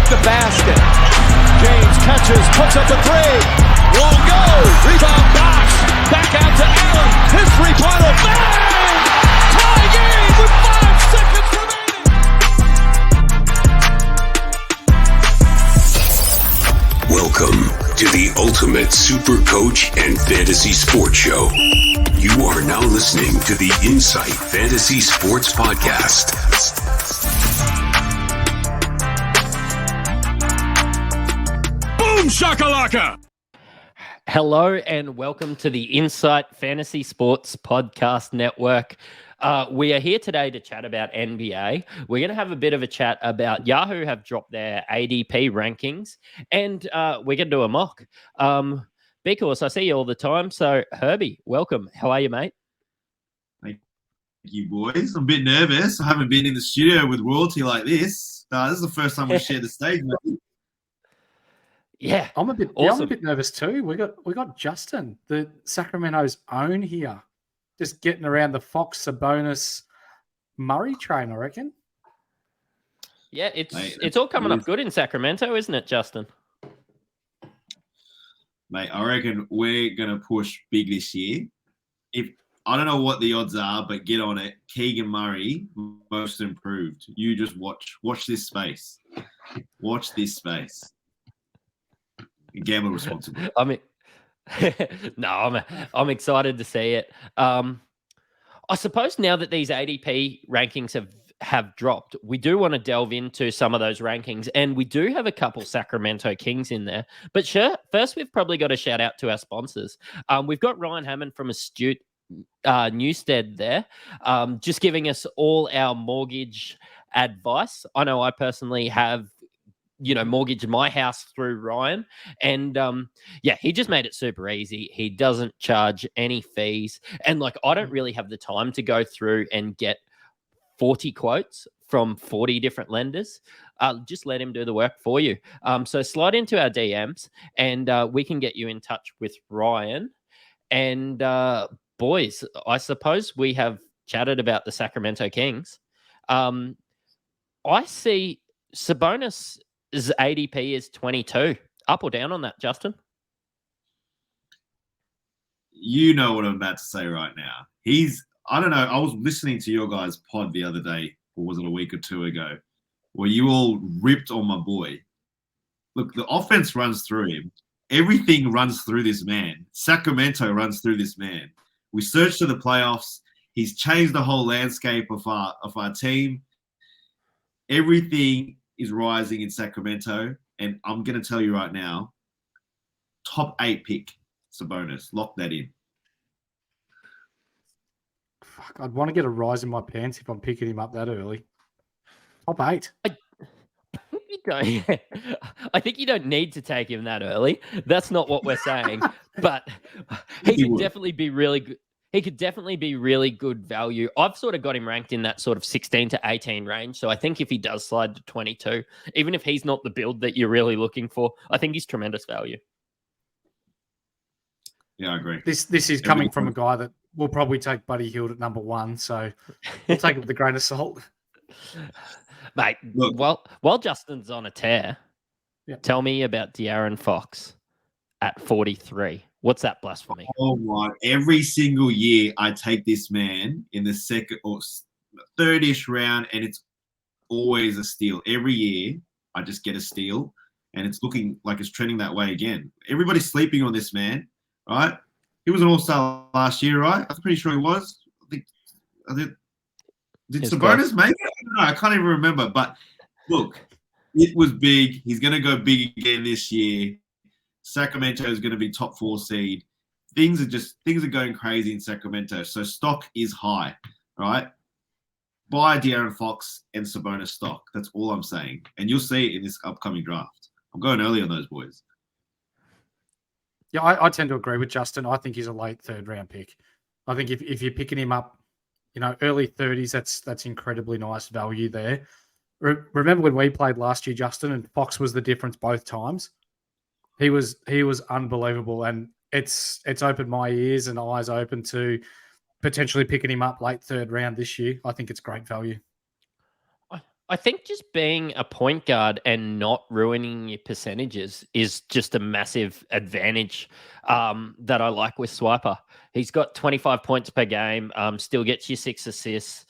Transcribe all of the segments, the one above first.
the basket. James catches, puts up a three. Won't go. Rebound Bosh. Back out to Allen. His three-pointer. Bang! Tie game with 5 seconds remaining. Welcome to the Ultimate Super Coach and Fantasy Sports Show. You are now listening to the Insight Fantasy Sports Podcast. Boom shakalaka! Hello and welcome to the Insight Fantasy Sports Podcast Network. We are here today to chat about NBA. We're going to have a bit of a chat about Yahoo have dropped their ADP rankings, and we're going to do a mock. Because I see you all the time. So, Herby, welcome. How are you, mate? Thank you, boys. I'm a bit nervous. I haven't been in the studio with royalty like this. This is the first time we shared the stage. Yeah, I'm a bit. awesome. Yeah, I'm a bit nervous too. We got Justin, the Sacramento's own here, just getting around the Fox, Sabonis, Murray train. I reckon. Yeah, it's all coming up good in Sacramento, isn't it, Justin? Mate, I reckon we're gonna push big this year. If I don't know what the odds are, but get on it. Keegan Murray, most improved. You just watch this space. Watch this space. Gamble responsibly. I mean, no, I'm excited to see it. I suppose now that these ADP rankings have dropped, we do want to delve into some of those rankings, and we do have a couple Sacramento Kings in there. But sure, first we've probably got to shout out to our sponsors. We've got Ryan Hammond from Astute Newstead there, just giving us all our mortgage advice. I know I personally have mortgaged my house through Ryan. And he just made it super easy. He doesn't charge any fees. And I don't really have the time to go through and get 40 quotes from 40 different lenders. Just let him do the work for you. So slide into our DMs and we can get you in touch with Ryan. And boys, I suppose we have chatted about the Sacramento Kings. I see Sabonis' ADP is 22. Up or down on that, Justin? You know what I'm about to say right now. I don't know. I was listening to your guys' pod the other day, or was it a week or two ago, where you all ripped on my boy. Look, the offense runs through him. Everything runs through this man. Sacramento runs through this man. We surged to the playoffs. He's changed the whole landscape of our team. Everything is rising in Sacramento, and I'm going to tell you right now, top 8 pick, Sabonis. Lock that in. Fuck, I'd want to get a rise in my pants if I'm picking him up that early. Top 8. I think you don't need to take him that early. That's not what we're saying. But he could definitely be really good. He could definitely be really good value. I've sort of got him ranked in that sort of 16 to 18 range. So I think if he does slide to 22, even if he's not the build that you're really looking for, I think he's tremendous value. Yeah, I agree. This is coming from a guy that will probably take Buddy Hield at number 1. So we'll take it with a grain of salt. Mate, look, while Justin's on a tear, tell me about De'Aaron Fox at 43. What's that blasphemy? Oh my! Every single year, I take this man in the second or third-ish round, and it's always a steal. Every year, I just get a steal, and it's looking like it's trending that way again. Everybody's sleeping on this man, right? He was an all-star last year, right? I'm pretty sure he was. I think did Sabonis make it? I don't know. I can't even remember. But look, it was big. He's going to go big again this year. Sacramento is going to be top 4 seed. Things are going crazy in Sacramento. So stock is high, right? Buy De'Aaron Fox and Sabonis stock. That's all I'm saying. And you'll see it in this upcoming draft. I'm going early on those boys. Yeah, I tend to agree with Justin. I think he's a late 3rd round pick. I think if you're picking him up, early 30s, that's incredibly nice value there. Remember when we played last year, Justin, and Fox was the difference both times? He was unbelievable, and it's opened my ears and eyes open to potentially picking him up late 3rd round this year. I think it's great value. I think just being a point guard and not ruining your percentages is just a massive advantage that I like with Swiper. He's got 25 points per game, still gets you 6 assists.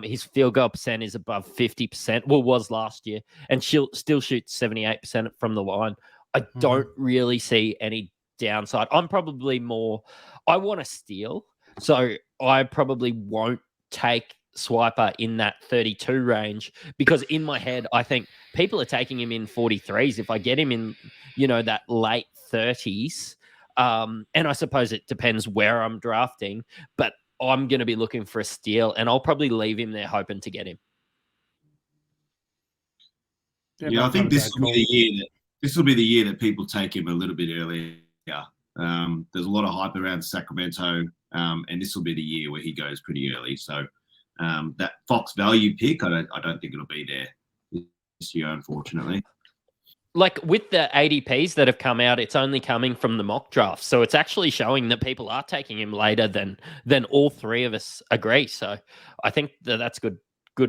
His field goal percent is above 50%, well, was last year, and she'll still shoot 78% from the line. I don't really see any downside. I'm probably more, I want to steal, so I probably won't take Swiper in that 32 range, because in my head I think people are taking him in 43s. If I get him in, that late 30s, and I suppose it depends where I'm drafting, but I'm going to be looking for a steal, and I'll probably leave him there hoping to get him. Yeah, I think this will be the year that people take him a little bit earlier. There's a lot of hype around Sacramento, and this will be the year where he goes pretty early. So that Fox value pick, I don't think it'll be there this year, unfortunately. Like with the ADPs that have come out, it's only coming from the mock draft, so it's actually showing that people are taking him later than all three of us agree. So I think that's good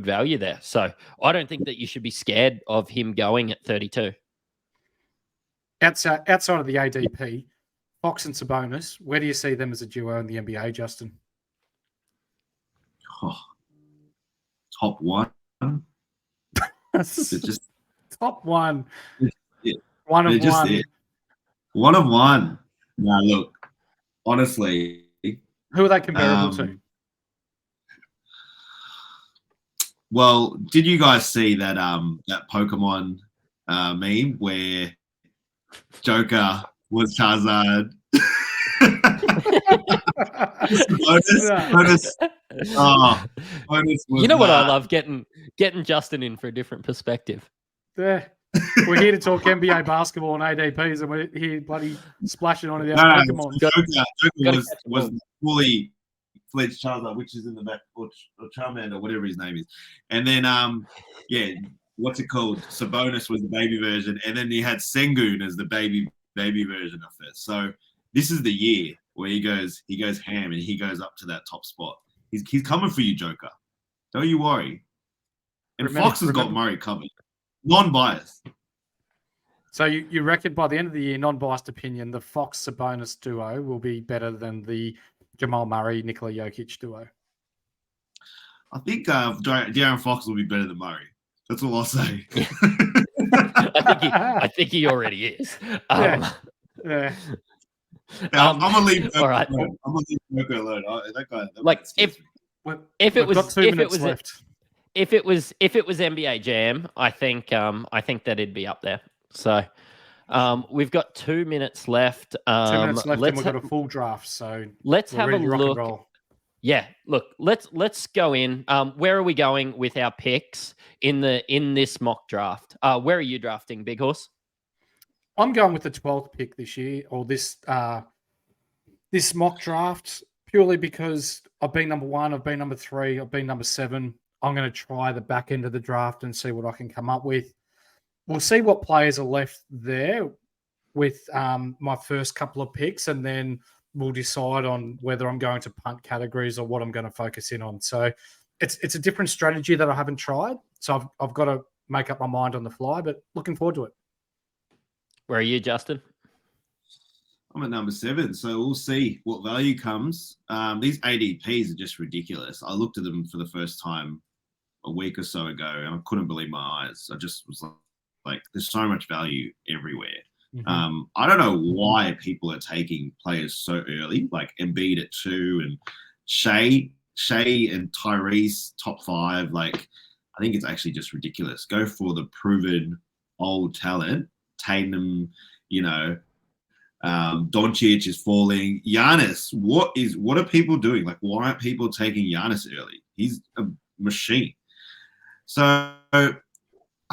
value there. So I don't think that you should be scared of him going at 32. Outside of the ADP, Fox and Sabonis, where do you see them as a duo in the NBA, Justin? Oh, top one. Just top one. Yeah. One of one. It. One of one. Now, look, honestly. Who are they comparable to? Well, did you guys see that Pokemon meme where Joker was Charizard? Bonus. You know what I love? Getting Justin in for a different perspective. Yeah. We're here to talk NBA basketball and ADPs, and we're here bloody splashing onto the Pokemon. Joker was fully fledged Charizard, which is in the back, or Charmander, whatever his name is. And then, what's it called? Sabonis was the baby version, and then he had Sengun as the baby version of it. So this is the year where he goes ham and he goes up to that top spot. He's coming for you, Joker. Don't you worry. And Fox has got Murray covered. Non-biased. So you reckon by the end of the year, non-biased opinion, the Fox-Sabonis duo will be better than the Jamal Murray, Nikola Jokic duo? I think De'Aaron Fox will be better than Murray. That's all I'll say. I think he already is. Yeah. I'm gonna leave. All right. I'm gonna leave Joker alone. That guy. If it was 2 minutes left. If it was NBA Jam, I think that it'd be up there. So we've got 2 minutes left. 2 minutes left, and we've got a full draft. So let's have a look. Yeah, look, let's go in. Where are we going with our picks in this mock draft? Where are you drafting, Big Horse? I'm going with the 12th pick this year, or this mock draft, purely because I've been number 1, I've been number 3, I've been number 7. I'm going to try the back end of the draft and see what I can come up with. We'll see what players are left there with my first couple of picks, and then we'll decide on whether I'm going to punt categories or what I'm going to focus in on. So it's a different strategy that I haven't tried. So I've got to make up my mind on the fly, but looking forward to it. Where are you, Justin? I'm at number 7, so we'll see what value comes. These ADPs are just ridiculous. I looked at them for the first time a week or so ago, and I couldn't believe my eyes. I just was like, there's so much value everywhere. Mm-hmm. I don't know why people are taking players so early, like Embiid at 2 and Shea and Tyrese top 5. Like, I think it's actually just ridiculous. Go for the proven old talent. Tatum, Doncic is falling. Giannis, what are people doing? Like, why aren't people taking Giannis early? He's a machine. So I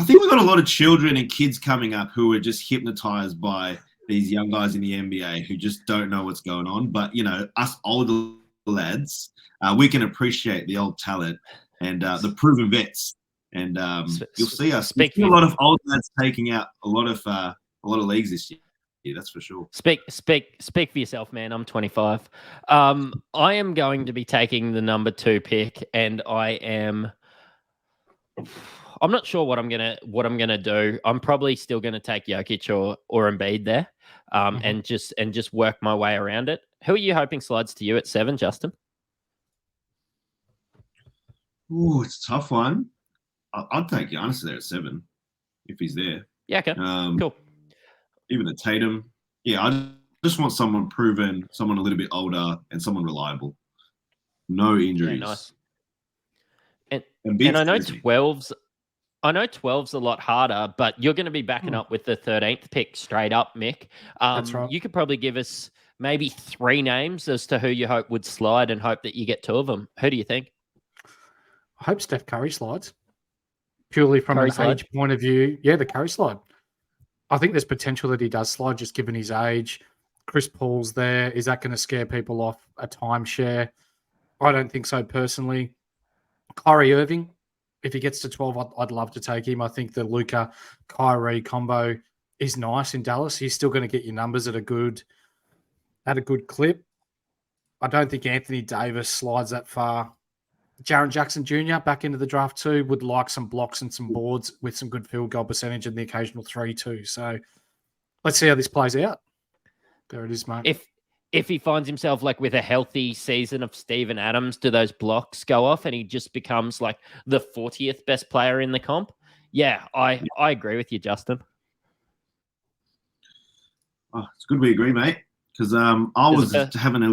think we've got a lot of children and kids coming up who are just hypnotized by these young guys in the NBA who just don't know what's going on. But, us older lads, we can appreciate the old talent and the proven vets. And you'll see us. A lot of old lads taking out a lot of leagues this year. Yeah, that's for sure. Speak for yourself, man. I'm 25. I am going to be taking the number 2 pick, and I I'm not sure what I'm gonna do. I'm probably still gonna take Jokic or Embiid there, and just work my way around it. Who are you hoping slides to you at 7, Justin? Ooh, it's a tough one. I'd take Giannis there at 7 if he's there. Yeah, okay, cool. Even a Tatum. Yeah, I just want someone proven, someone a little bit older, and someone reliable. No injuries. Yeah, nice. And Embiid I know scares me. 12's. I know 12's a lot harder, but you're going to be backing up with the 13th pick straight up, Mick. That's right. You could probably give us maybe 3 names as to who you hope would slide and hope that you get 2 of them. Who do you think? I hope Steph Curry slides. Purely from an age point of view. Yeah, the Curry slide. I think there's potential that he does slide just given his age. Chris Paul's there. Is that going to scare people off a timeshare? I don't think so personally. Kyrie Irving, if he gets to 12, I'd love to take him. I think the Luka-Kyrie combo is nice in Dallas. He's still going to get you numbers at a good clip. I don't think Anthony Davis slides that far. Jaren Jackson Jr. back into the draft too, would like some blocks and some boards with some good field goal percentage and the occasional 3 too. So let's see how this plays out. There it is, mate. If he finds himself like with a healthy season of Steven Adams, do those blocks go off and he just becomes like the 40th best player in the comp? Yeah, I agree with you, Justin. Oh, it's good we agree, mate. Because I was having a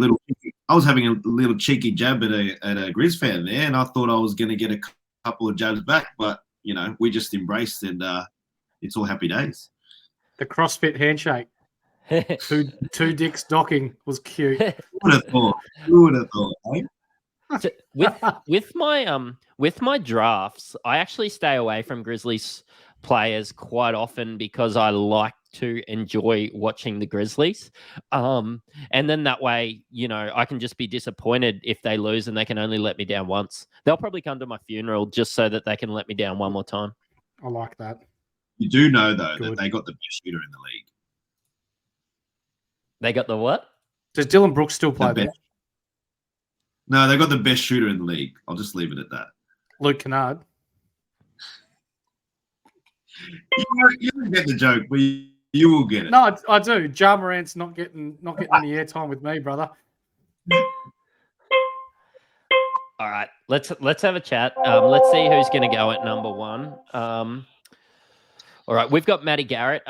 little cheeky jab at a Grizz fan there, and I thought I was going to get a couple of jabs back, but we just embraced, and it's all happy days. The CrossFit handshake. Two dicks docking was cute. Who would have thought? Eh? So with my drafts, I actually stay away from Grizzlies players quite often because I like to enjoy watching the Grizzlies. And then that way, I can just be disappointed if they lose and they can only let me down once. They'll probably come to my funeral just so that they can let me down one more time. I like that. You do know, though, that they got the best shooter in the league. They got the what? Does Dylan Brooks still play there? No, they got the best shooter in the league. I'll just leave it at that. Luke Kennard. You don't get the joke, but you will get it. No, I do. Ja Morant's not getting any airtime with me, brother. All right, let's have a chat. Let's see who's going to go at number 1. All right, we've got Matty Garrett,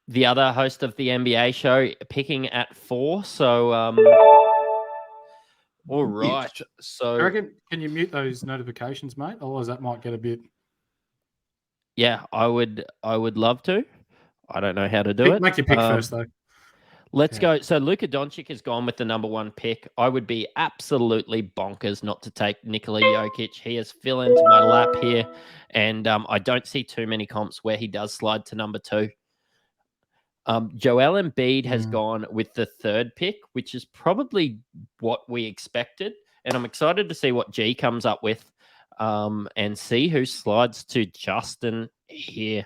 the other host of the NBA show, picking at 4. So, all right. So, I reckon, can you mute those notifications, mate? Otherwise, that might get a bit. Yeah, I would love to. I don't know how to do it. Make your pick first, though. Let's go. So Luka Doncic has gone with the number 1 pick. I would be absolutely bonkers not to take Nikola Jokic. He has fell into my lap here, and I don't see too many comps where he does slide to number 2. Joel Embiid has gone with the 3rd pick, which is probably what we expected, and I'm excited to see what G comes up with, and see who slides to Justin here.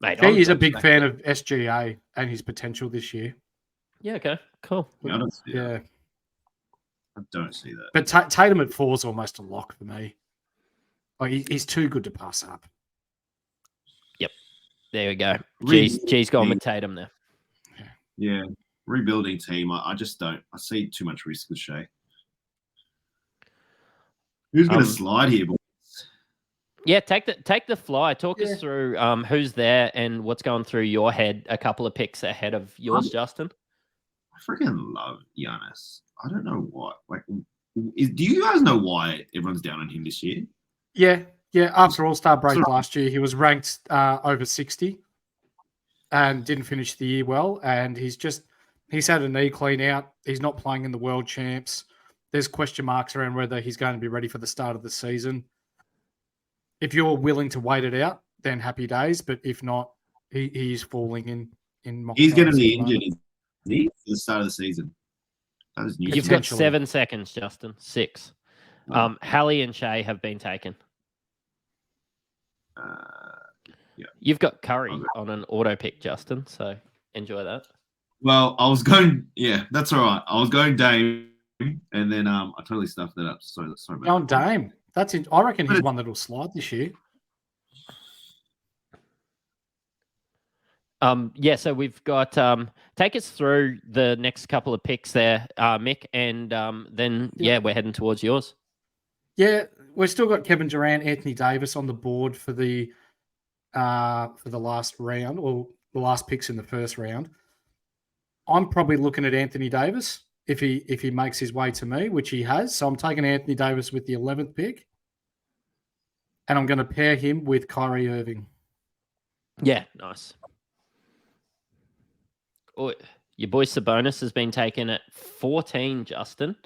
Mate, he's a big fan of SGA and his potential this year. Yeah, okay, cool. Yeah, I don't see that. But Tatum at 4 is almost a lock for me. Like he's too good to pass up. Yep. There we go. G's gone with Tatum there. Yeah. Rebuilding team. I just don't. I see too much risk with Shea. Who's going to slide here, boys? Yeah, take the fly. Talk us through who's there and what's going through your head a couple of picks ahead of yours, Justin. I freaking love Giannis. I don't know why. Like, do you guys know why everyone's down on him this year? Yeah. After All-Star break last year, he was ranked over 60 and didn't finish the year well. And he's had a knee clean out. He's not playing in the World Champs. There's question marks around whether he's going to be ready for the start of the season. If you're willing to wait it out, then happy days. But if not, he's falling in mock. He's going to be injured at the start of the season. That is You've got 7 seconds, Justin. 6. Hallie and Shea have been taken. Yeah. You've got Curry on an auto pick, Justin. So enjoy that. Well, I was going. Yeah, that's all right. I was going Dame, and then I totally stuffed that up. Sorry about Dame. That's I reckon he's one that'll slide this year. Yeah, so we've got take us through the next couple of picks there, Mick, and then we're heading towards yours. Yeah, we've still got Kevin Durant, Anthony Davis on the board for the last round, or the last picks in the first round. I'm probably looking at Anthony Davis if he makes his way to me, which he has. So I'm taking Anthony Davis with the 11th pick, and I'm going to pair him with Kyrie Irving. Yeah, nice. Oh, your boy Sabonis has been taken at 14, Justin.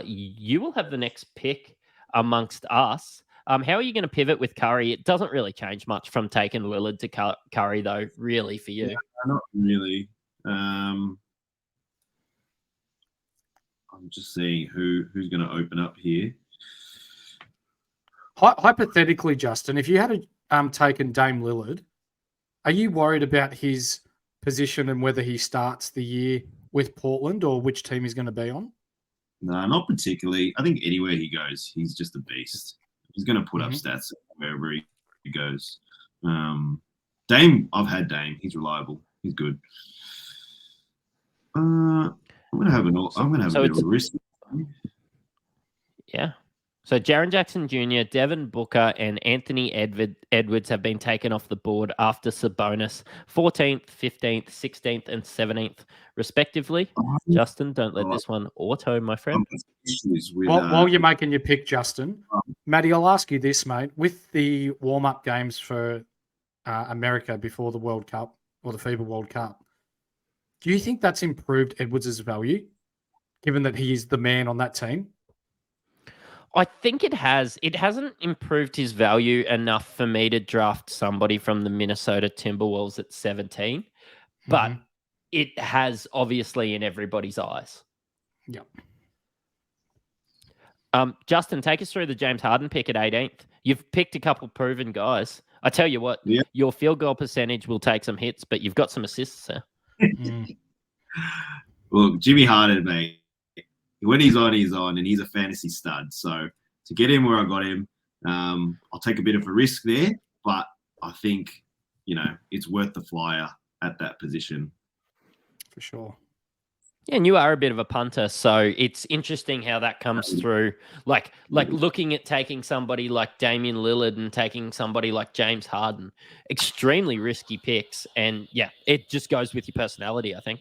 You will have the next pick amongst us. How are you going to pivot with Curry? It doesn't really change much from taking Lillard to Curry, though, really, for you. Yeah, not really. I'm just seeing who's going to open up here. Hypothetically, Justin, if you had taken Dame Lillard, are you worried about his position and whether he starts the year with Portland or which team he's going to be on? No, not particularly. I think anywhere he goes, he's just a beast. He's going to put up stats wherever he goes. Dame, I've had Dame. He's reliable. He's good. I'm going to have a bit of a risk. Yeah. So Jaren Jackson Jr., Devin Booker, and Anthony Edwards have been taken off the board after Sabonis, 14th, 15th, 16th, and 17th, respectively. Justin, don't let this one auto, my friend. While you're making your pick, Justin, Matty, I'll ask you this, mate. With the warm-up games for America before the World Cup or the FIBA World Cup, do you think that's improved Edwards' value, given that he is the man on that team? I think it has. It hasn't improved his value enough for me to draft somebody from the Minnesota Timberwolves at 17, but it has, obviously, in everybody's eyes. Yep. Justin, take us through the James Harden pick at 18th. You've picked a couple proven guys. I tell you what, your field goal percentage will take some hits, but you've got some assists there. Well, Jimmy Harden, mate. When he's on, and he's a fantasy stud. So to get him where I got him, I'll take a bit of a risk there, but I think, it's worth the flyer at that position. For sure. Yeah, and you are a bit of a punter, so it's interesting how that comes through. Like looking at taking somebody like Damian Lillard and taking somebody like James Harden, extremely risky picks, and yeah, it just goes with your personality, I think.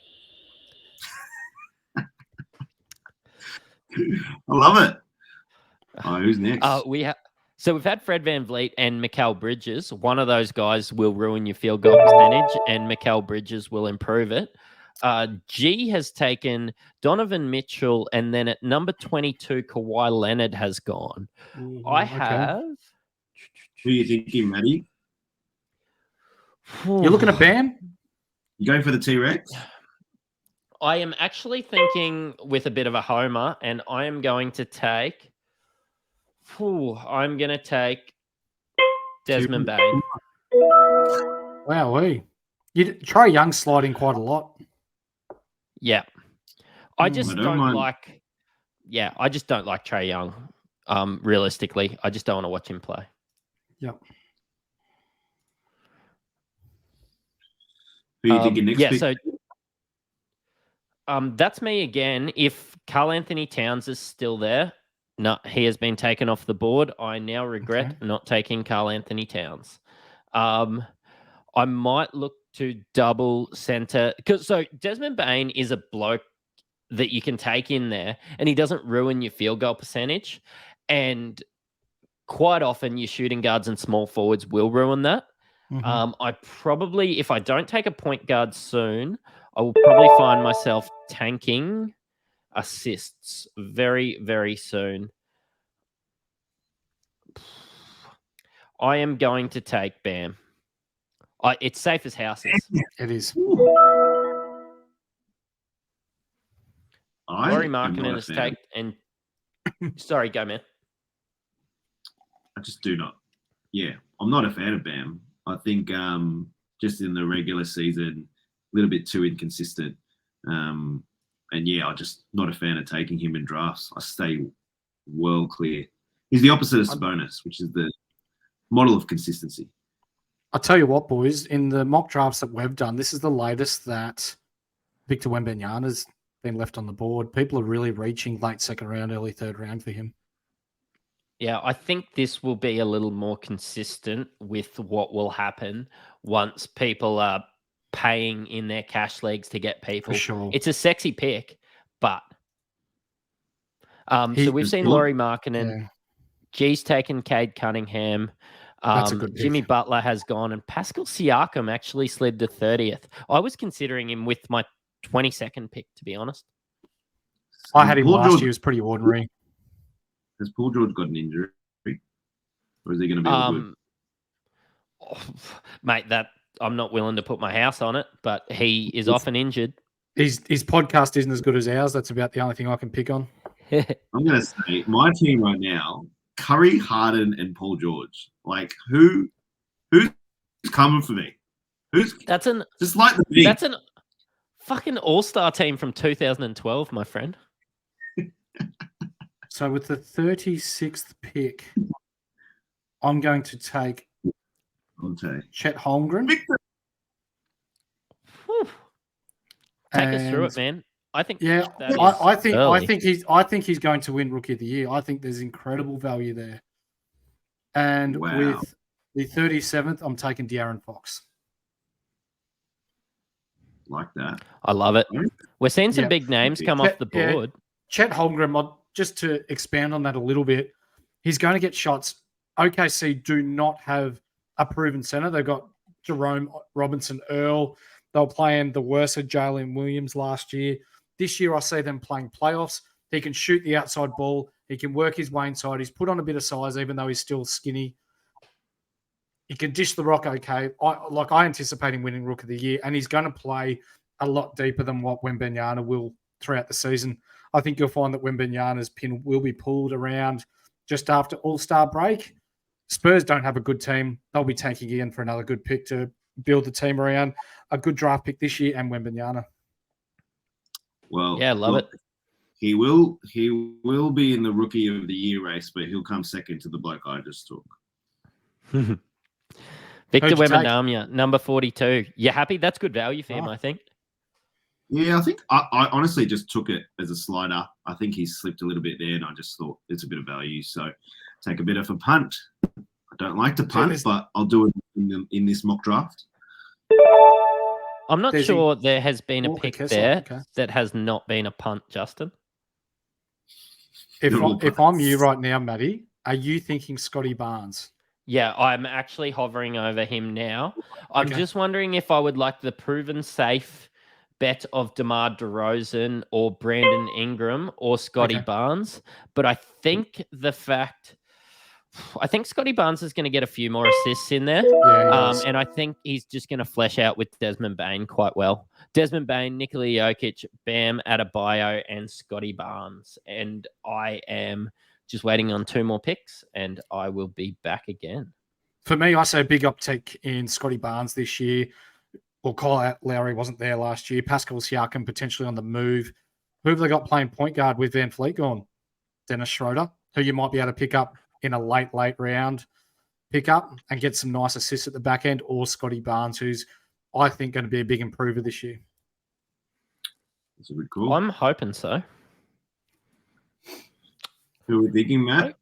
I love it. Oh, who's next? We've had Fred VanVleet and Mikal Bridges. One of those guys will ruin your field goal percentage, and Mikal Bridges will improve it. G has taken Donovan Mitchell, and then at number 22, Kawhi Leonard has gone. I have. Who are you thinking, Matty? You're looking at Bam? You going for the T-Rex? I am actually thinking with a bit of a homer, and I am going to take. I'm going to take Desmond Bain. Wow, Trae Young sliding quite a lot. Yeah, I just don't like. Yeah, I just don't like Trae Young. Realistically, I just don't want to watch him play. Yep. Who are you thinking next? Yeah, so. That's me again. If Karl Anthony Towns is still there, no, he has been taken off the board. I now regret not taking Karl Anthony Towns. I might look to double center so Desmond Bain is a bloke that you can take in there, and he doesn't ruin your field goal percentage. And quite often, your shooting guards and small forwards will ruin that. I probably, if I don't take a point guard soon, I will probably find myself tanking assists very, very soon. I am going to take Bam. It's safe as houses. It is. Laurie Markkinen has taken, and sorry, go man. I just do not. Yeah, I'm not a fan of Bam. I think just in the regular season, a little bit too inconsistent. And yeah, I'm just not a fan of taking him in drafts. I stay well clear. He's the opposite of Sabonis, which is the model of consistency. I'll tell you what, boys, in the mock drafts that we've done, this is the latest that Victor Wembanyama's been left on the board. People are really reaching late second round, early third round for him. Yeah, I think this will be a little more consistent with what will happen once people are paying in their cash leagues to get people. For sure. It's a sexy pick, but so we've seen Laurie Markkinen. Yeah. G's taken Cade Cunningham. That's a good pick. Jimmy Butler has gone, and Pascal Siakam actually slid to 30th. I was considering him with my 22nd pick, to be honest. I had him last year. He was pretty ordinary. Has Paul George got an injury? Or is he going to be all good? Mate, that I'm not willing to put my house on it, but he is often injured. His podcast isn't as good as ours. That's about the only thing I can pick on. I'm going to say my team right now, Curry, Harden, and Paul George. Like, who's coming for me? That's an fucking all-star team from 2012, my friend. So with the 36th pick, I'm going to take Chet Holmgren. Take us through it, man. I think. Yeah, I think he's going to win Rookie of the Year. I think there's incredible value there. And with the 37th, I'm taking De'Aaron Fox. Like that. I love it. We're seeing some big names come off the board. Yeah. Chet Holmgren, just to expand on that a little bit, he's going to get shots. OKC do not have a proven center. They've got Jerome Robinson Earl. They were playing the worst of Jalen Williams last year. This year, I see them playing playoffs. He can shoot the outside ball. He can work his way inside. He's put on a bit of size, even though he's still skinny. He can dish the rock okay. I anticipate him winning Rook of the Year, and he's going to play a lot deeper than what Wembanyama will throughout the season. I think you'll find that Wembanyama's pin will be pulled around just after All-Star break. Spurs don't have a good team. They'll be tanking in for another good pick to build the team around a good draft pick this year and Wembanyama. Well, yeah, love it. He will be in the Rookie of the Year race, but he'll come second to the bloke I just took. Victor Wembanyama, number 42. You happy? That's good value for him, I think. Yeah, I think I honestly just took it as a slider. I think he's slipped a little bit there, and I just thought it's a bit of value. So take a bit of a punt. I don't like to punt, but I'll do it in this mock draft. I'm not sure there has been a pick there that has not been a punt, Justin. If I'm you right now, Matty, are you thinking Scotty Barnes? Yeah, I'm actually hovering over him now. I'm just wondering if I would like the proven safe bet of DeMar DeRozan or Brandon Ingram or Scotty Barnes. But I think Scotty Barnes is going to get a few more assists in there. Yeah, and I think he's just going to flesh out with Desmond Bane quite well. Desmond Bane, Nikola Jokic, Bam Adebayo, and Scotty Barnes. And I am just waiting on 2 more picks, and I will be back again. For me, I say a big uptick in Scotty Barnes this year. Well, Kyle Lowry wasn't there last year. Pascal Siakam potentially on the move. Who have they got playing point guard with Van Fleet gone? Dennis Schroeder, who you might be able to pick up in a late round pickup and get some nice assists at the back end, or Scotty Barnes, who's, I think, going to be a big improver this year. That's a bit cool. I'm hoping so. Who are we thinking, Matt?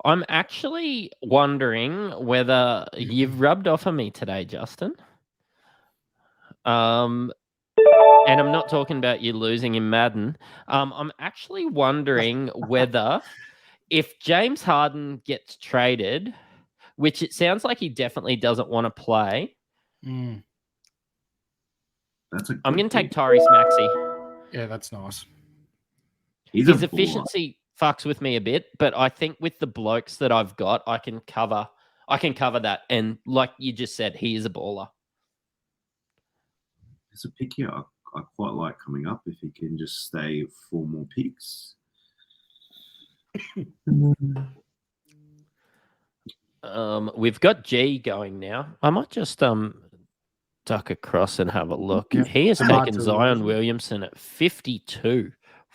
I'm actually wondering whether you've rubbed off on me today, Justin. And I'm not talking about you losing in Madden. I'm actually wondering whether if James Harden gets traded, which it sounds like he definitely doesn't want to play, I'm going to take Tyrese Maxey. Yeah, that's nice. His efficiency fucks with me a bit, but I think with the blokes that I've got, I can cover that. And like you just said, he is a baller. It's a pick here I quite like coming up if he can just stay 4 more picks. We've got G going now. I might just duck across and have a look. Yeah. He has taken Zion Williamson at 52.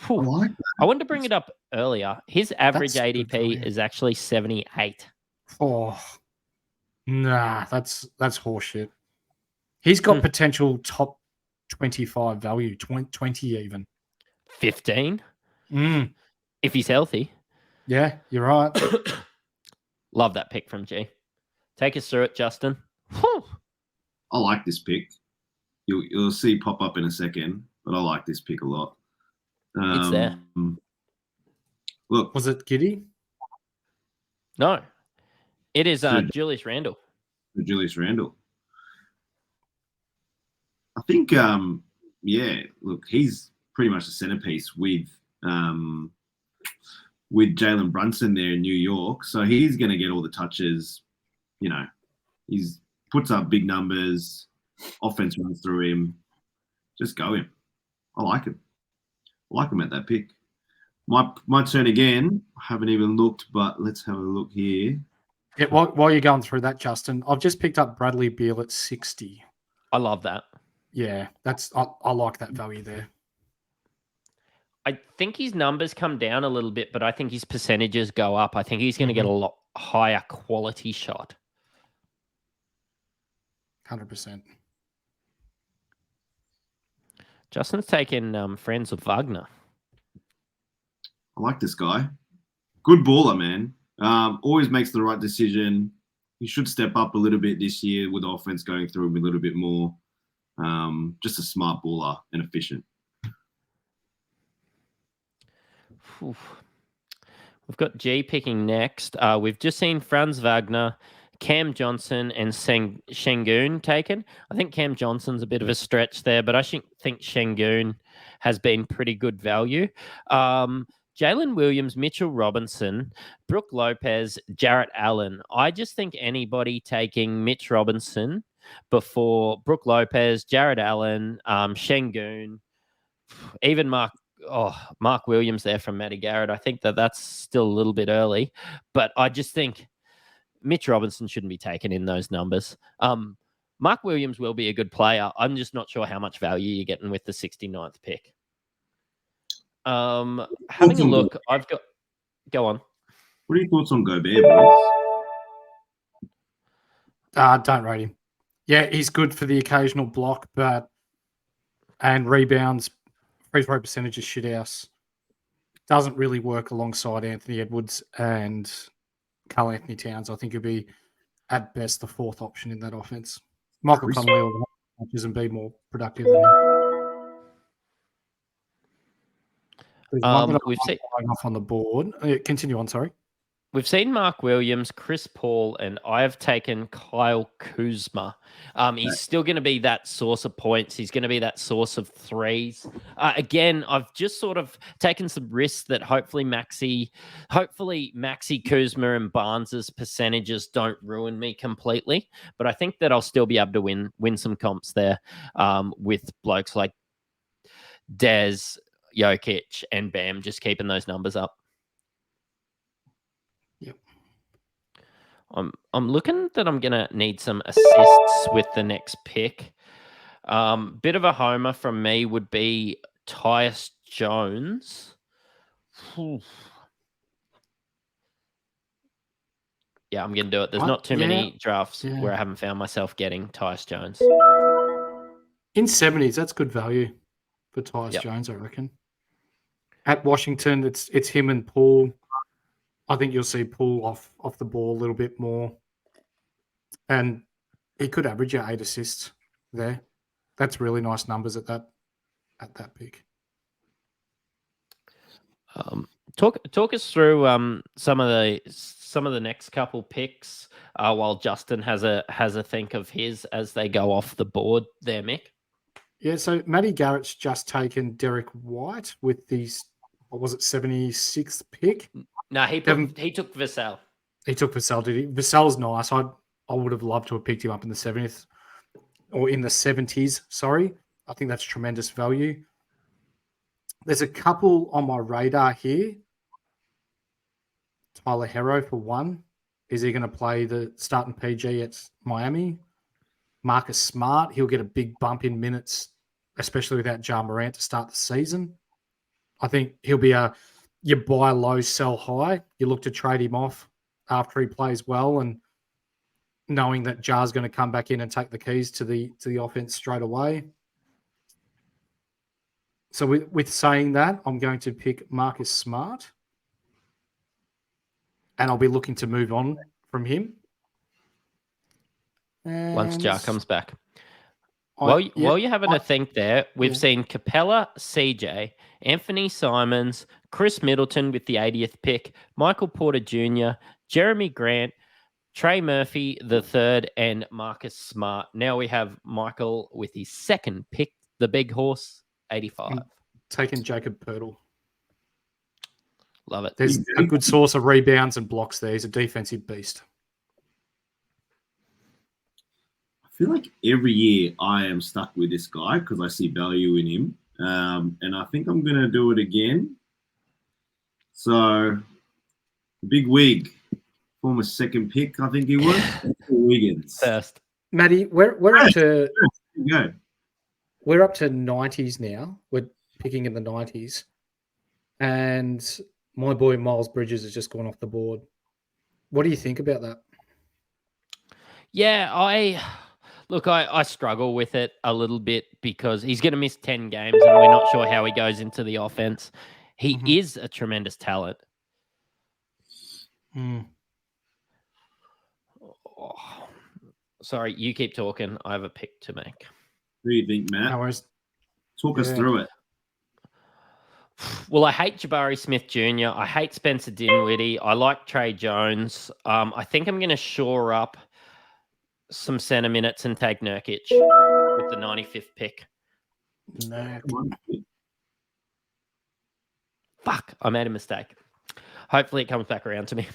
I wanted to bring it up earlier. His average ADP is actually 78. Oh, Nah, that's horseshit. He's got potential top 25 value, 20 even. 15 Mm, if he's healthy. yeah, you're right. Love that pick from G. Take us through it, Justin. Whew. I like this pick. You'll see pop up in a second, but I like this pick a lot. It's there. Look, Was it Giddy? No, it is So- Julius Randle. Julius Randle. I think, look, he's pretty much the centerpiece with Jalen Brunson there in New York. So he's going to get all the touches. You know, he's puts up big numbers. Offense runs through him. Just go him. I like him. I like him at that pick. My turn again. I haven't even looked, but let's have a look here. Yeah, while you're going through that, Justin, I've just picked up Bradley Beal at 60. I love that. Yeah, I like that value there. I think his numbers come down a little bit, but I think his percentages go up. I think he's going to get a lot higher quality shot. 100%. Justin's taking Friends with Wagner. I like this guy. Good baller, man. Always makes the right decision. He should step up a little bit this year with offense going through him a little bit more. Just a smart baller and efficient. Oof. We've got G picking next. We've just seen Franz Wagner, Cam Johnson, and Şengün taken. I think Cam Johnson's a bit of a stretch there, but I think Şengün has been pretty good value. Jalen Williams, Mitchell Robinson, Brook Lopez, Jarrett Allen. I just think anybody taking Mitch Robinson before Brook Lopez, Jarrett Allen, Şengün, even Mark Williams there from Matty Garrett. I think that's still a little bit early, but I just think Mitch Robinson shouldn't be taken in those numbers. Mark Williams will be a good player. I'm just not sure how much value you're getting with the 69th pick. Having a look, go on. What are your thoughts on Gobert, boys? Don't rate him. Yeah, he's good for the occasional block, and rebounds. Free throw percentage is shit house. Doesn't really work alongside Anthony Edwards and Karl Anthony Towns. I think he'll be at best the fourth option in that offense. Michael Conley will matches and be more productive than him. We've seen off on the board. Continue on. Sorry. We've seen Mark Williams, Chris Paul, and I've taken Kyle Kuzma. He's still going to be that source of points. He's going to be that source of threes. Again, I've just sort of taken some risks that hopefully Maxi Kuzma and Barnes's percentages don't ruin me completely. But I think that I'll still be able to win some comps there with blokes like Dez, Jokic, and Bam just keeping those numbers up. I'm looking that I'm going to need some assists with the next pick. Bit of a homer from me would be Tyus Jones. Yeah, I'm going to do it. There's not too many drafts where I haven't found myself getting Tyus Jones. In 70s, that's good value for Tyus Jones, I reckon. At Washington, it's him and Paul. I think you'll see Paul off the ball a little bit more. And he could average 8 assists there. That's really nice numbers at that pick. Talk us through some of the next couple picks while Justin has a think of his as they go off the board there, Mick. Yeah, so Matty Garrett's just taken Derek White with these, 76th pick? No, he took Vassell. He took Vassell, did he? Vassell's nice. I would have loved to have picked him up in the 70th or in the 70s, sorry. I think that's tremendous value. There's a couple on my radar here. Tyler Hero for one. Is he going to play the starting PG at Miami? Marcus Smart, he'll get a big bump in minutes, especially without Ja Morant to start the season. I think he'll be you buy low, sell high. You look to trade him off after he plays well, and knowing that Jar's going to come back in and take the keys to the offense straight away. So with saying that, I'm going to pick Marcus Smart, and I'll be looking to move on from him. Once And Jar comes back. While you're having a think there, we've seen Capella, CJ, Anthony Simons, Chris Middleton with the 80th pick, Michael Porter Jr., Jeremy Grant, Trey Murphy the third, and Marcus Smart. Now we have Michael with his second pick, the big horse, 85. I'm taking Jacob Poeltl. Love it. There's a good source of rebounds and blocks there. He's a defensive beast. I feel like every year I am stuck with this guy because I see value in him. And I think I'm going to do it again. So, Big Wig, former second pick, I think he was. Wiggins. First. Matty, we're up to Go. we're up to 90s now. We're picking in the 90s. And my boy Miles Bridges has just gone off the board. What do you think about that? Yeah, I struggle with it a little bit because he's going to miss 10 games and we're not sure how he goes into the offense. He is a tremendous talent. Oh, sorry, you keep talking. I have a pick to make. Who do you think, Matt? No worries. Talk us through it. Well, I hate Jabari Smith Jr. I hate Spencer Dinwiddie. I like Trey Jones. I think I'm going to shore up some center minutes and take Nurkic with the 95th pick. Fuck, I made a mistake. Hopefully it comes back around to me.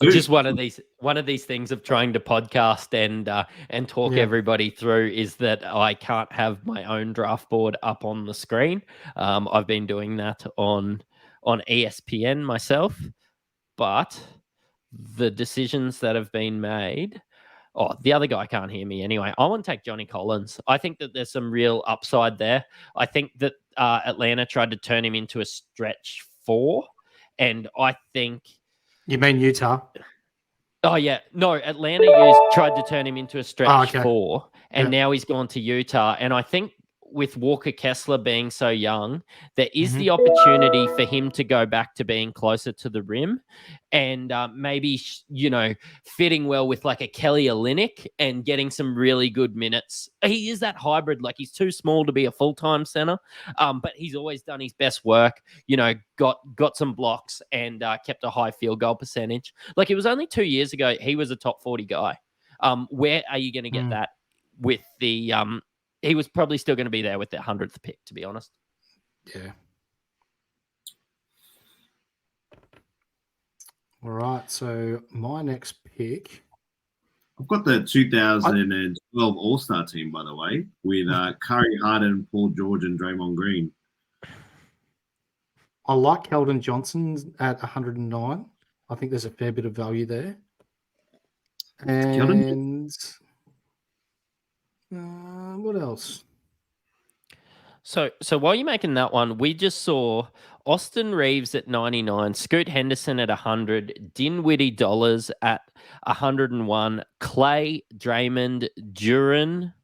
Just one of these things of trying to podcast and talk everybody through is that I can't have my own draft board up on the screen. I've been doing that on ESPN myself, but the decisions that have been made. Oh, the other guy can't hear me anyway. I want to take Johnny Collins. I think that there's some real upside there. I think that Atlanta tried to turn him into a stretch 4, and I think. You mean Utah? Oh, yeah. No, Atlanta tried to turn him into a stretch 4, and now he's gone to Utah. And I think with Walker Kessler being so young, there is the opportunity for him to go back to being closer to the rim and maybe, fitting well with like a Kelly Olynyk and getting some really good minutes. He is that hybrid. Like, he's too small to be a full-time center, but he's always done his best work, got some blocks and kept a high field goal percentage. Like, it was only 2 years ago he was a top 40 guy. Where are you going to get that with the he was probably still going to be there with the 100th pick, to be honest. Yeah. All right. So my next pick. I've got the 2012 All-Star team, by the way, with Curry, Harden, Paul George, and Draymond Green. I like Keldon Johnson at 109. I think there's a fair bit of value there. And what else? So while you're making that one, we just saw Austin Reeves at 99, Scoot Henderson at 100, Dinwiddie Dollars at 101, Clay, Draymond, Duran.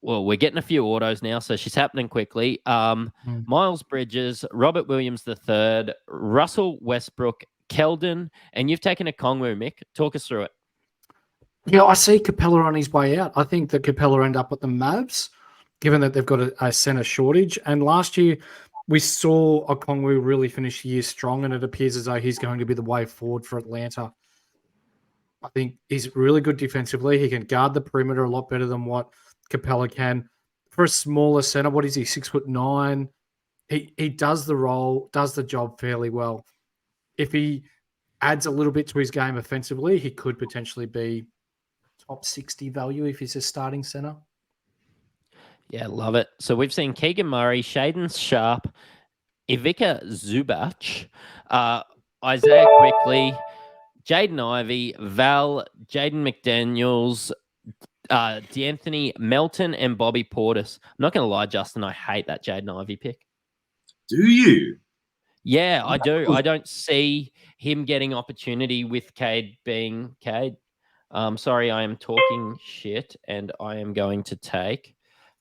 Well, we're getting a few autos now, so she's happening quickly. Miles Bridges, Robert Williams III, Russell Westbrook, Keldon, and you've taken a Kongwu, Mick. Talk us through it. Yeah, I see Capella on his way out. I think that Capella end up at the Mavs, given that they've got a center shortage. And last year, we saw Okongwu really finish the year strong, and it appears as though he's going to be the way forward for Atlanta. I think he's really good defensively. He can guard the perimeter a lot better than what Capella can. For a smaller center, what is he, 6'9"? He does the role, does the job fairly well. If he adds a little bit to his game offensively, he could potentially be top 60 value if he's a starting center. Yeah, love it. So we've seen Keegan Murray, Shaden Sharp, Ivica Zubac, Isaiah Quickley, Jaden Ivey, Val, Jaden McDaniels, D'Anthony Melton, and Bobby Portis. I'm not going to lie, Justin, I hate that Jaden Ivey pick. Do you? Yeah, I do. I don't see him getting opportunity with Cade being Cade. Sorry, I am talking shit, and I am going to take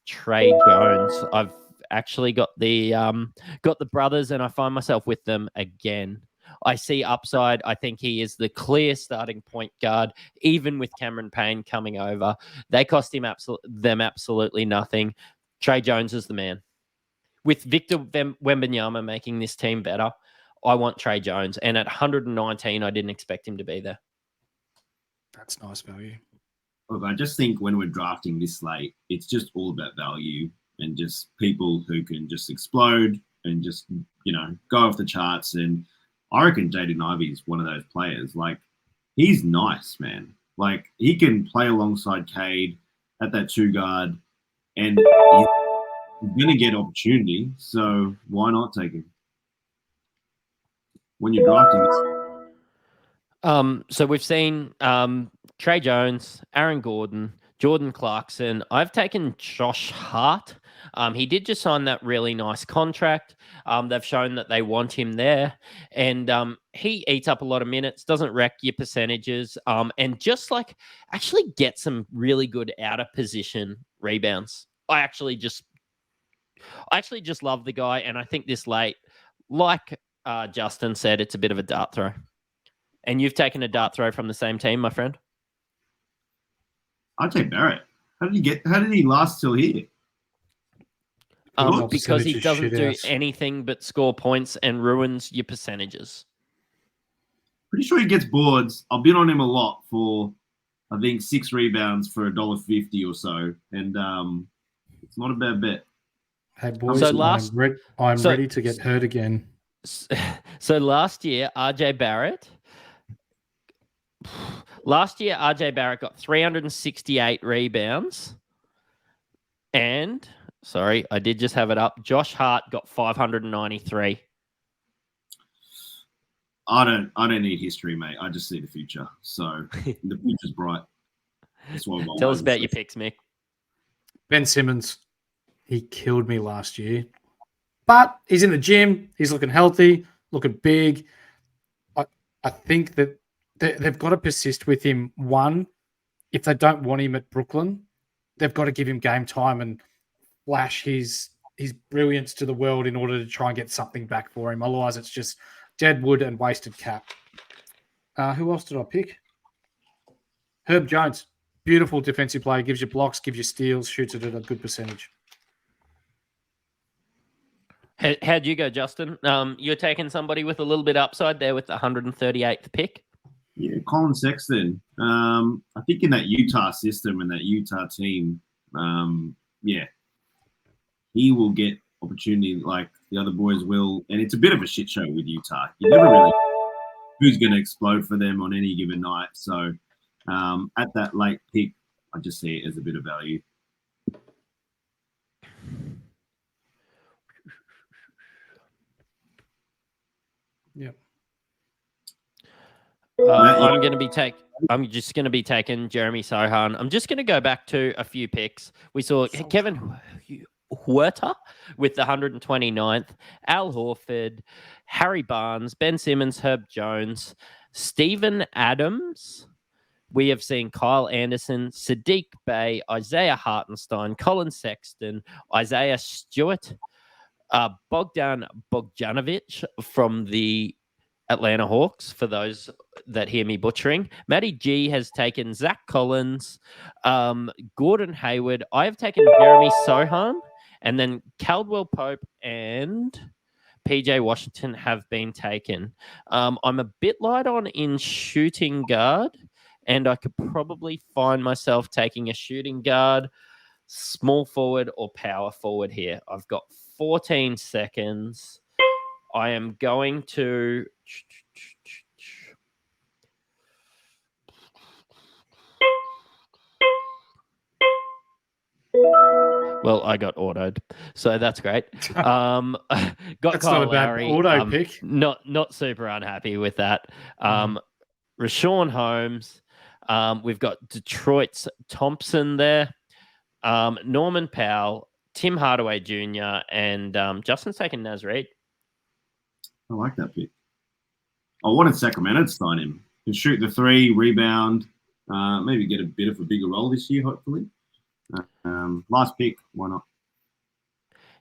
Trey Jones. I've actually got the brothers, and I find myself with them again. I see upside. I think he is the clear starting point guard, even with Cameron Payne coming over. They cost him absolutely nothing. Trey Jones is the man. With Victor Wembanyama making this team better, I want Trey Jones. And at 119, I didn't expect him to be there. That's nice value. Look, I just think when we're drafting this late, it's just all about value and just people who can just explode and just, go off the charts. And I reckon Jaden Ivey is one of those players. Like, he's nice, man. Like, he can play alongside Cade at that 2 guard, and he's going to get opportunity. So why not take him when you're drafting this? So we've seen Trey Jones, Aaron Gordon, Jordan Clarkson. I've taken Josh Hart. He did just sign that really nice contract. They've shown that they want him there. And he eats up a lot of minutes, doesn't wreck your percentages, and just actually get some really good out of position rebounds. I actually just love the guy. And I think this late, like Justin said, it's a bit of a dart throw. And you've taken a dart throw from the same team, my friend? I'd take Barrett. How did he last till here? Because he doesn't do anything but score points and ruins your percentages. Pretty sure he gets boards. I've been on him a lot for, I think, 6 rebounds for $1.50 or so. And it's not a bad bet. Hey, boys, So I'm ready to get hurt again. So last year, RJ Barrett got 368 rebounds. And, sorry, I did just have it up. Josh Hart got 593. I don't need history, mate. I just see the future. So the future's bright. That's why Tell us about your picks, Mick. Ben Simmons, he killed me last year. But he's in the gym. He's looking healthy, looking big. I think that they've got to persist with him. One, if they don't want him at Brooklyn, they've got to give him game time and flash his brilliance to the world in order to try and get something back for him. Otherwise, it's just dead wood and wasted cap. Who else did I pick? Herb Jones. Beautiful defensive player. Gives you blocks, gives you steals, shoots it at a good percentage. How'd you go, Justin? You're taking somebody with a little bit upside there with the 138th pick. Yeah, Colin Sexton. I think in that Utah system and that Utah team, he will get opportunity like the other boys will. And it's a bit of a shit show with Utah. You never really know who's going to explode for them on any given night. So at that late pick, I just see it as a bit of value. Yep. I'm just going to be taking Jeremy Sohan. I'm just going to go back to a few picks. We saw Kevin Huerter with the 129th, Al Horford, Harry Barnes, Ben Simmons, Herb Jones, Steven Adams. We have seen Kyle Anderson, Sadiq Bey, Isaiah Hartenstein, Colin Sexton, Isaiah Stewart, Bogdan Bogdanovic from the Atlanta Hawks, for those that hear me butchering. Matty G has taken Zach Collins, Gordon Hayward. I have taken Jeremy Sohan, and then Caldwell Pope and PJ Washington have been taken. I'm a bit light on in shooting guard, and I could probably find myself taking a shooting guard, small forward, or power forward here. I've got 14 seconds. I am going to... Well, I got autoed, so that's great. Got That's Kyle not a bad Lowry. auto pick. Not super unhappy with that. Rashawn Holmes. We've got Detroit's Thompson there. Norman Powell, Tim Hardaway Jr., and Justin's taking Naz Reid. I like that pick. I wanted Sacramento to sign him. Can shoot the three, rebound, maybe get a bit of a bigger role this year, hopefully. Last pick, why not?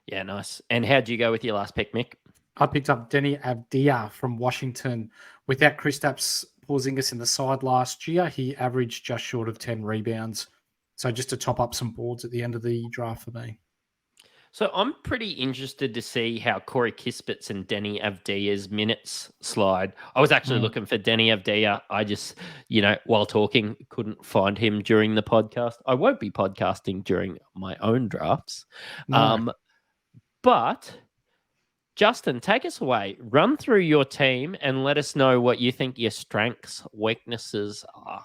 Yeah, nice. And how'd you go with your last pick, Mick? I picked up Denny Avdia from Washington. Without Kristaps Porzingis in the side last year, he averaged just short of 10 rebounds. So just to top up some boards at the end of the draft for me. So I'm pretty interested to see how Corey Kispett's and Denny Avdia's minutes slide. I was actually looking for Denny Avdia. I just, while talking, couldn't find him during the podcast. I won't be podcasting during my own drafts. No. But Justin, take us away. Run through your team and let us know what you think your strengths, weaknesses are.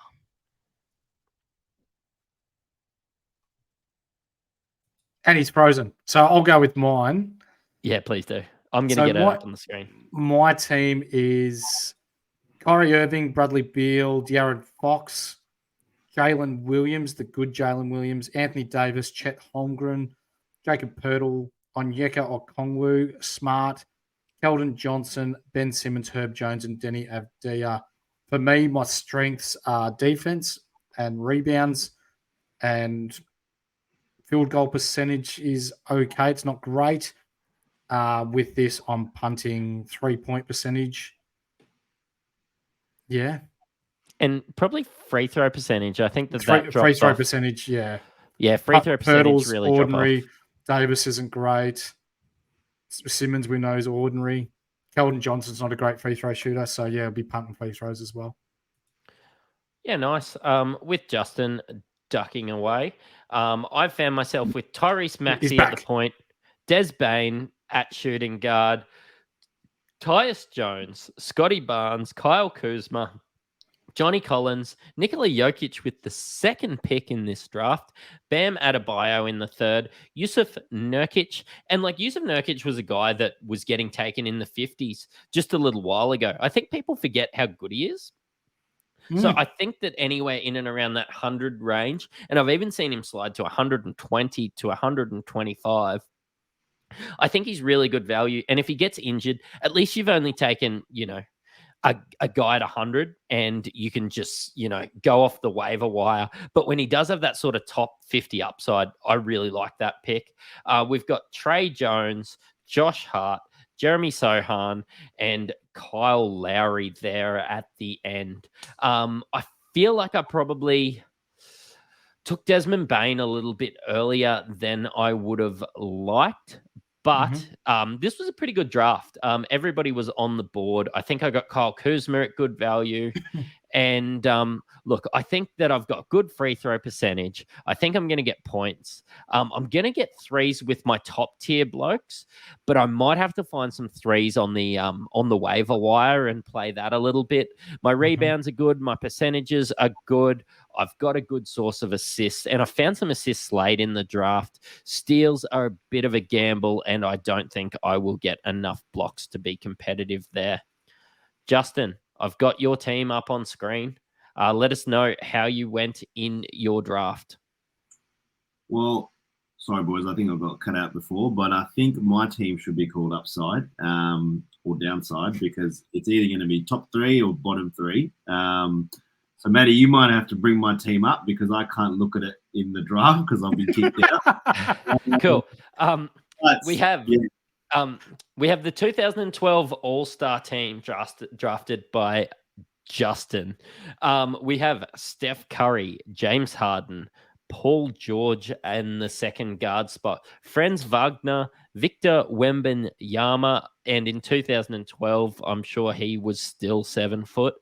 And he's frozen. So I'll go with mine. Yeah, please do. I'm going to get it up on the screen. My team is Kyrie Irving, Bradley Beal, De'Aaron Fox, Jalen Williams, the good Jalen Williams, Anthony Davis, Chet Holmgren, Jacob Poeltl, Onyeka Okongwu, Smart, Keldon Johnson, Ben Simmons, Herb Jones, and Denny Avdia. For me, my strengths are defense and rebounds, and field goal percentage is okay. It's not great. With this, I'm punting 3-point percentage. Yeah. And probably free throw percentage. I think that free throw off. percentage, yeah. Yeah, free throw percentage Poeltl's really ordinary. dropped off. Davis isn't great. Simmons, we know, is ordinary. Keldon Johnson's not a great free throw shooter, so yeah, I'll be punting free throws as well. Yeah, nice. With Justin ducking away, I found myself with Tyrese Maxey at the point, Des Bane at shooting guard, Tyus Jones, Scotty Barnes, Kyle Kuzma, Johnny Collins, Nikola Jokic with the second pick in this draft, Bam Adebayo in the third, Yusuf Nurkic. And Yusuf Nurkic was a guy that was getting taken in the 50s just a little while ago. I think people forget how good he is. So I think that anywhere in and around that 100 range, and I've even seen him slide to 120 to 125. I think he's really good value. And if he gets injured, at least you've only taken, a guy at 100 and you can just, go off the waiver wire. But when he does have that sort of top 50 upside, I really like that pick. We've got Trey Jones, Josh Hart, Jeremy Sohan, and Kyle Lowry there at the end. I feel like I probably took Desmond Bane a little bit earlier than I would have liked. But this was a pretty good draft. Everybody was on the board. I think I got Kyle Kuzma at good value. And look, I think that I've got good free throw percentage. I think I'm going to get points. I'm going to get threes with my top tier blokes, but I might have to find some threes on the waiver wire and play that a little bit. My rebounds are good. My percentages are good. I've got a good source of assists, and I found some assists late in the draft. Steals are a bit of a gamble, and I don't think I will get enough blocks to be competitive there. Justin, I've got your team up on screen. Let us know how you went in your draft. Well, sorry, boys. I think I got cut out before, but I think my team should be called upside or downside because it's either going to be top three or bottom three. So, Matty, you might have to bring my team up because I can't look at it in the draft because I'll be kicked out. Cool. We have the 2012 All-Star team drafted by Justin. We have Steph Curry, James Harden, Paul George in the second guard spot, Franz Wagner, Victor Wembanyama, and in 2012, I'm sure he was still 7 foot.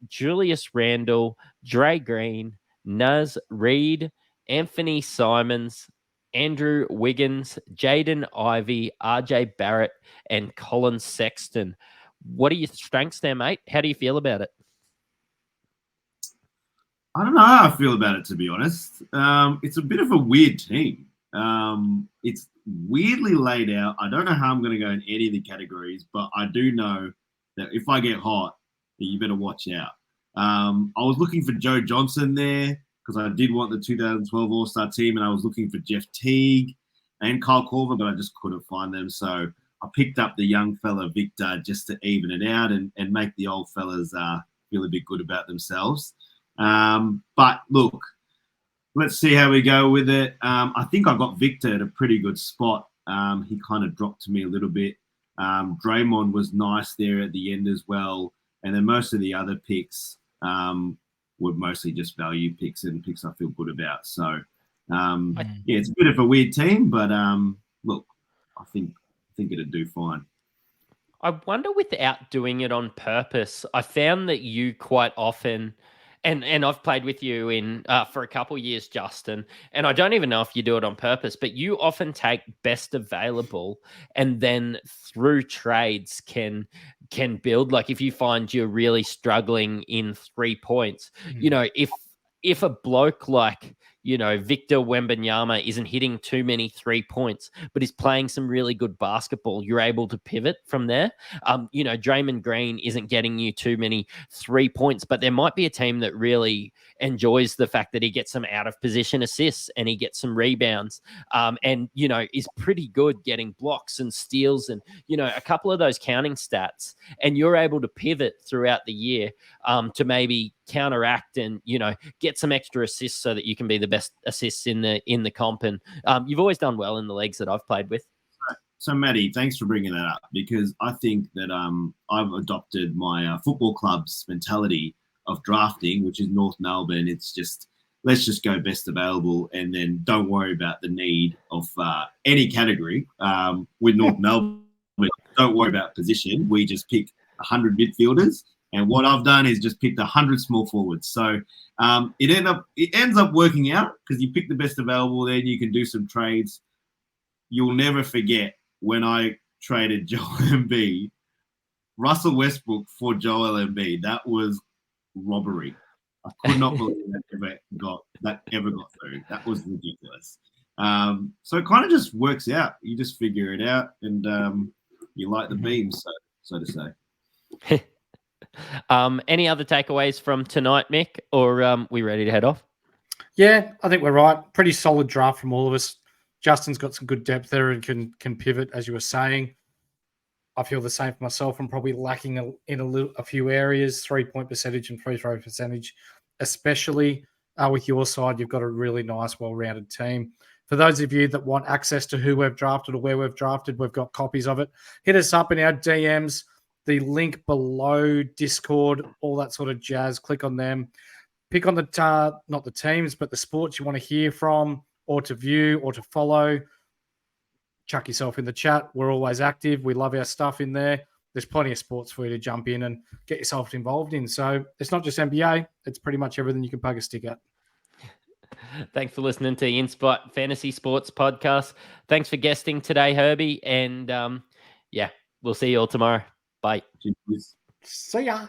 Julius Randle, Dre Green, Naz Reid, Anthony Simons, Andrew Wiggins, Jaden Ivey, RJ Barrett, and Colin Sexton. What are your strengths there, mate? How do you feel about it? I don't know how I feel about it, to be honest. It's a bit of a weird team. It's weirdly laid out. I don't know how I'm going to go in any of the categories, but I do know that if I get hot, you better watch out. I was looking for Joe Johnson there because I did want the 2012 All-Star team, and I was looking for Jeff Teague and Kyle Korver, but I just couldn't find them. So I picked up the young fella Victor just to even it out and make the old fellas feel a bit good about themselves. But look, let's see how we go with it. I think I got Victor at a pretty good spot. He kind of dropped to me a little bit. Draymond was nice there at the end as well. And then most of the other picks were mostly just value picks and picks I feel good about. So, it's a bit of a weird team, but look, I think it'd do fine. I wonder, without doing it on purpose, I found that you quite often, and I've played with you in for a couple years, Justin, and I don't even know if you do it on purpose, but you often take best available and then through trades can build. Like if you find you're really struggling in 3 points, you know, if a bloke like, you know, Victor Wembanyama isn't hitting too many 3 points, but is playing some really good basketball, you're able to pivot from there. You know, Draymond Green isn't getting you too many 3 points, but there might be a team that really enjoys the fact that he gets some out of position assists and he gets some rebounds, and, you know, is pretty good getting blocks and steals and, you know, a couple of those counting stats. And you're able to pivot throughout the year to maybe counteract and, you know, get some extra assists so that you can be the best assists in the comp. And you've always done well in the leagues that I've played with. So Matty, thanks for bringing that up, because I think that I've adopted my football club's mentality of drafting, which is North Melbourne. It's just, let's just go best available and then don't worry about the need of any category. With North Melbourne, don't worry about position. We just pick 100 midfielders. And what I've done is just picked 100 small forwards. So it ends up working out because you pick the best available, then you can do some trades. You'll never forget when I traded Joel Embiid, Russell Westbrook for Joel Embiid. That was robbery. I could not believe that ever got through. That was ridiculous. So it kind of just works out. You just figure it out, and you light the beams, so to say. Any other takeaways from tonight, Mick, or we ready to head off? Yeah, I think we're right. Pretty solid draft from all of us. Justin's got some good depth there and can pivot, as you were saying. I feel the same for myself. I'm probably lacking in a few areas, 3-point percentage and free throw percentage, especially with your side. You've got a really nice, well-rounded team. For those of you that want access to who we've drafted or where we've drafted, we've got copies of it. Hit us up in our DMs. The link below, Discord, all that sort of jazz. Click on them. Pick on not the teams, but the sports you want to hear from or to view or to follow. Chuck yourself in the chat. We're always active. We love our stuff in there. There's plenty of sports for you to jump in and get yourself involved in. So it's not just NBA. It's pretty much everything you can poke a stick at. Thanks for listening to the InSpot Fantasy Sports Podcast. Thanks for guesting today, Herby. And we'll see you all tomorrow. Bye. Cheers. See ya.